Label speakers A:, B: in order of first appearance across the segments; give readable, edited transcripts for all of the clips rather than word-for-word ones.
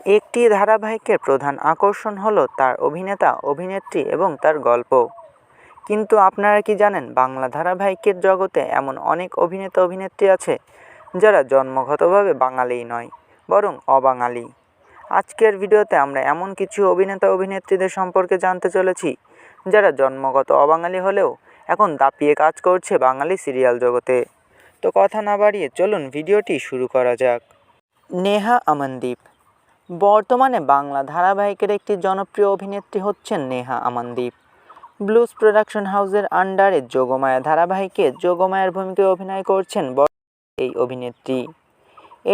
A: একটি ধারাবাহিকের প্রধান আকর্ষণ হলো তার অভিনেতা, অভিনেত্রী এবং তার গল্প। কিন্তু আপনারা কি জানেন, বাংলা ধারাবাহিকের জগতে এমন অনেক অভিনেতা, অভিনেত্রী আছে যারা জন্মগতভাবে বাঙালিই নয়, বরং অবাঙালি। আজকের ভিডিওতে আমরা এমন কিছু অভিনেতা, অভিনেত্রীদের সম্পর্কে জানতে চলেছি যারা জন্মগত অবাঙালি হলেও এখন দাপিয়ে কাজ করছে বাঙালি সিরিয়াল জগতে। তো কথা না বাড়িয়ে চলুন ভিডিওটি শুরু করা যাক। নেহা আমানদীপ বর্তমানে বাংলা ধারাবাহিকের একটি জনপ্রিয় অভিনেত্রী হচ্ছেন নেহা আমানদীপ। ব্লুজ প্রোডাকশন হাউসের আন্ডারে যোগমায়া ধারাবাহিকে যোগমায়ার ভূমিকায় অভিনয় করছেন এই অভিনেত্রী।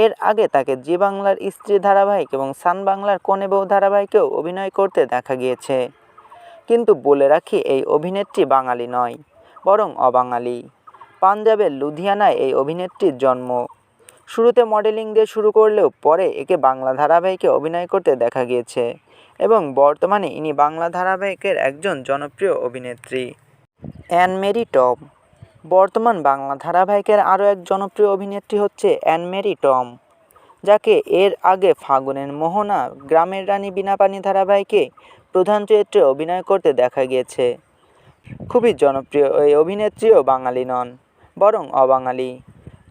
A: এর আগে তাকে জি বাংলার স্ত্রী ধারাবাহিক এবং সান বাংলার কনে বউ ধারাবাহিকেও অভিনয় করতে দেখা গিয়েছে। কিন্তু বলে রাখি, এই অভিনেত্রী বাঙালি নয়, বরং অবাঙালি। পাঞ্জাবের লুধিয়ানায় এই অভিনেত্রীর জন্ম। শুরুতে মডেলিং দিয়ে শুরু করলেও পরে একে বাংলা ধারাবাহিকে অভিনয় করতে দেখা গিয়েছে এবং বর্তমানে ইনি বাংলা ধারাবাহিকের একজন জনপ্রিয় অভিনেত্রী। অ্যান মেরি টম বর্তমান বাংলা ধারাবাহিকের আরও এক জনপ্রিয় অভিনেত্রী হচ্ছে অ্যান মেরি টম, যাকে এর আগে ফাগুনের মোহনা, গ্রামের রানী বিনাপানি ধারাবাহিকে প্রধান চরিত্রে অভিনয় করতে দেখা গিয়েছে। খুবই জনপ্রিয় এই অভিনেত্রীও বাঙালি নন, বরং অবাঙালি।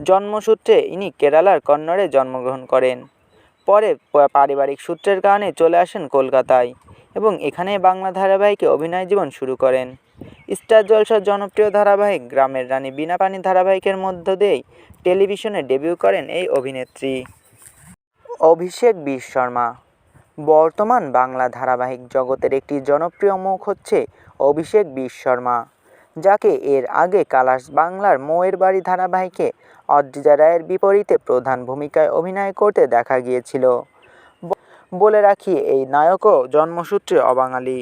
A: জন্মসূত্রে ইনি কেরালার কন্নড়ে জন্মগ্রহণ করেন। পরে পারিবারিক সূত্রের কারণে চলে আসেন কলকাতায় এবং এখানে বাংলা ধারাবাহিকে অভিনয় জীবন শুরু করেন। স্টার জলসার জনপ্রিয় ধারাবাহিক গ্রামের রানী বিনাপানি ধারাবাহিকের মধ্য দিয়েই টেলিভিশনে ডেবিউ করেন এই অভিনেত্রী। অভিষেক বিশ্বশর্মা বর্তমান বাংলা ধারাবাহিক জগতের একটি জনপ্রিয় মুখ হচ্ছে অভিষেক বিশ্বশর্মা, যাকে এর আগে কালার্স বাংলার মৌয়ের বাড়ি ধারাবাহিকে অদ্রিজা রায়ের বিপরীতে প্রধান ভূমিকায় অভিনয় করতে দেখা গিয়েছিল। বলে রাখি, এই নায়কও জন্মসূত্রে অবাঙালি।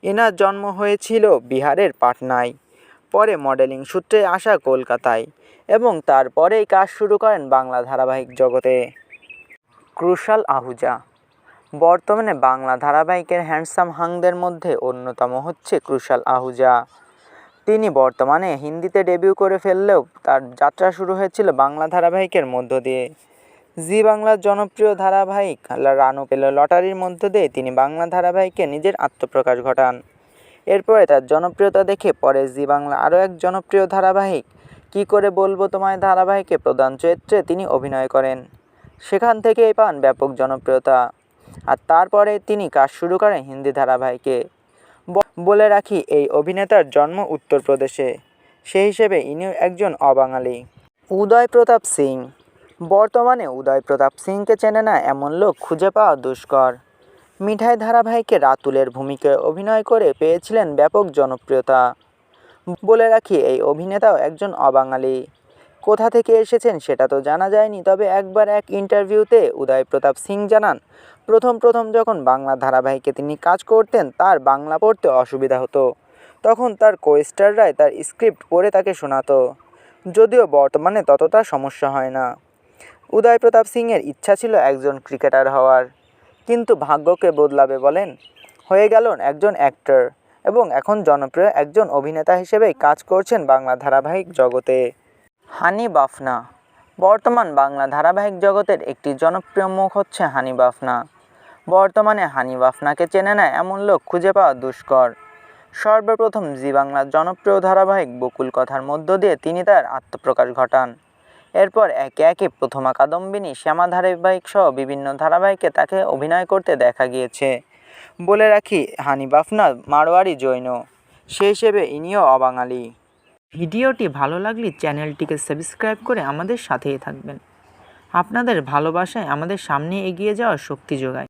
A: এনার জন্ম হয়েছিল বিহারের পাটনায়, পরে মডেলিং সূত্রে আসা কলকাতায় এবং তারপরেই কাজ শুরু করেন বাংলা ধারাবাহিক জগতে। কুশাল আহুজা বর্তমানে বাংলা ধারাবাহিকের হ্যান্ডসাম হাংদের মধ্যে অন্যতম হচ্ছে কুশাল আহুজা। তিনি বর্তমানে হিন্দিতে ডেবিউ করে ফেললেও তার যাত্রা শুরু হয়েছিল বাংলা ধারাবাহিকের মধ্য দিয়ে। জি বাংলার জনপ্রিয় ধারাবাহিক রানু পেল লটারির মধ্য দিয়ে তিনি বাংলা ধারাবাহিকে নিজের আত্মপ্রকাশ ঘটান। এরপরে তার জনপ্রিয়তা দেখে পরে জি বাংলা আরও এক জনপ্রিয় ধারাবাহিক কী করে বলবো তোমায় ধারাবাহিকে প্রধান চরিত্রে তিনি অভিনয় করেন। সেখান থেকেই পান ব্যাপক জনপ্রিয়তা, আর তারপরে তিনি কাজ শুরু করেন হিন্দি ধারাবাহিকে। বলে রাখি, এই অভিনেতার জন্ম উত্তরপ্রদেশে, সেই হিসেবে ইনিও একজন অবাঙালি। উদয় প্রতাপ সিং বর্তমানে উদয় প্রতাপ সিংকে চেনে না এমন লোক খুঁজে পাওয়া দুষ্কর। মিঠাই ধারাবাহিকে রাতুলের ভূমিকায় অভিনয় করে পেয়েছিলেন ব্যাপক জনপ্রিয়তা। বলে রাখি, এই অভিনেতাও একজন অবাঙালি। কোথা থেকে এসেছেন সেটা তো জানা যায়নি, তবে একবার এক ইন্টারভিউতে উদয় প্রতাপ সিং জানান, প্রথম যখন বাংলা ধারাবাহিকে তিনি কাজ করতেন তার বাংলা পড়তে অসুবিধা হতো, তখন তার কোস্টাররাই তার স্ক্রিপ্ট পড়ে তাকে শোনাতো, যদিও বর্তমানে ততটা সমস্যা হয় না। উদয় প্রতাপ সিংয়ের ইচ্ছা ছিল একজন ক্রিকেটার হওয়ার, কিন্তু ভাগ্যকে বদলাবে বলেন, হয়ে গেলেন একজন অ্যাক্টর এবং এখন জনপ্রিয় একজন অভিনেতা হিসেবেই কাজ করছেন বাংলা ধারাবাহিক জগতে। হানি বাফনা বর্তমান বাংলা ধারাবাহিক জগতের একটি জনপ্রিয় মুখ হচ্ছে হানি বাফনা। বর্তমানে হানি বাফনাকে চেনে না এমন লোক খুঁজে পাওয়া দুষ্কর। সর্বপ্রথম জি বাংলার জনপ্রিয় ধারাবাহিক বকুল কথার মধ্য দিয়ে তিনি তার আত্মপ্রকাশ ঘটান। এরপর একে একে প্রথমা কাদম্বিনী, শ্যামা ধারাবাহিক সহ বিভিন্ন ধারাবাহিকে তাকে অভিনয় করতে দেখা গিয়েছে। বলে রাখি, হানি বাফনা মারোয়ারি জৈন, সেই হিসেবে ইনিও অবাঙালি। ভিডিওটি ভালো লাগলে চ্যানেলটিকে সাবস্ক্রাইব করে আমাদের সাথেই থাকবেন। আপনাদের ভালোবাসায় আমাদের সামনে এগিয়ে যাওয়ার শক্তি যোগায়।